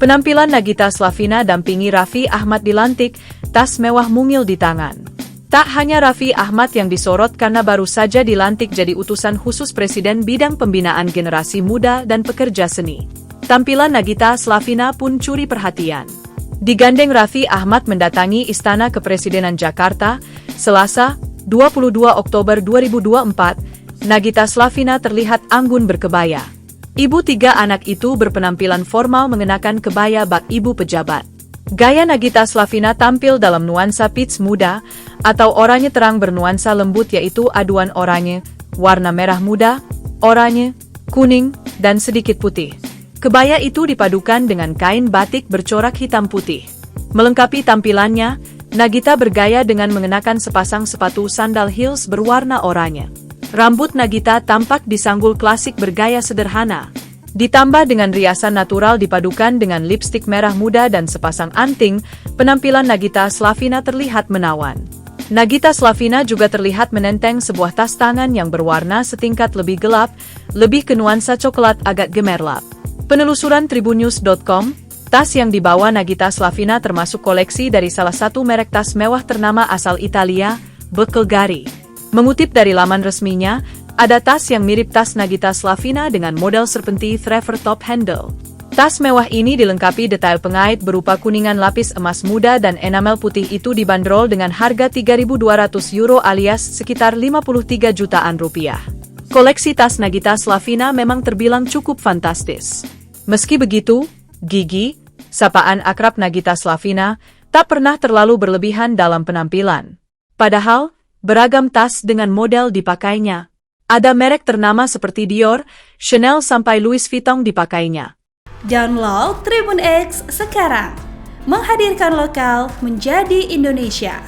Penampilan Nagita Slavina dampingi Raffi Ahmad dilantik, tas mewah mungil di tangan. Tak hanya Raffi Ahmad yang disorot karena baru saja dilantik jadi utusan khusus Presiden bidang pembinaan generasi muda dan pekerja seni. Tampilan Nagita Slavina pun curi perhatian. Digandeng Raffi Ahmad mendatangi Istana Kepresidenan Jakarta, Selasa, 22 Oktober 2024, Nagita Slavina terlihat anggun berkebaya. Ibu tiga anak itu berpenampilan formal mengenakan kebaya bak ibu pejabat. Gaya Nagita Slavina tampil dalam nuansa peach muda atau oranye terang bernuansa lembut, yaitu aduan oranye, warna merah muda, oranye, kuning, dan sedikit putih. Kebaya itu dipadukan dengan kain batik bercorak hitam putih. Melengkapi tampilannya, Nagita bergaya dengan mengenakan sepasang sepatu sandal heels berwarna oranye. Rambut Nagita tampak disanggul klasik bergaya sederhana. Ditambah dengan riasan natural dipadukan dengan lipstik merah muda dan sepasang anting, penampilan Nagita Slavina terlihat menawan. Nagita Slavina juga terlihat menenteng sebuah tas tangan yang berwarna setingkat lebih gelap, lebih ke nuansa coklat agak gemerlap. Penelusuran Tribunnews.com, tas yang dibawa Nagita Slavina termasuk koleksi dari salah satu merek tas mewah ternama asal Italia, Bulgari. Mengutip dari laman resminya, ada tas yang mirip tas Nagita Slavina dengan model serpenti threaver top handle. Tas mewah ini dilengkapi detail pengait berupa kuningan lapis emas muda dan enamel putih. Itu dibanderol dengan harga €3.200 alias sekitar 53 jutaan rupiah. Koleksi tas Nagita Slavina memang terbilang cukup fantastis. Meski begitu, Gigi, sapaan akrab Nagita Slavina, tak pernah terlalu berlebihan dalam penampilan. Padahal, beragam tas dengan model dipakainya. Ada merek ternama seperti Dior, Chanel sampai Louis Vuitton dipakainya. Download Tribun X sekarang, menghadirkan lokal menjadi Indonesia.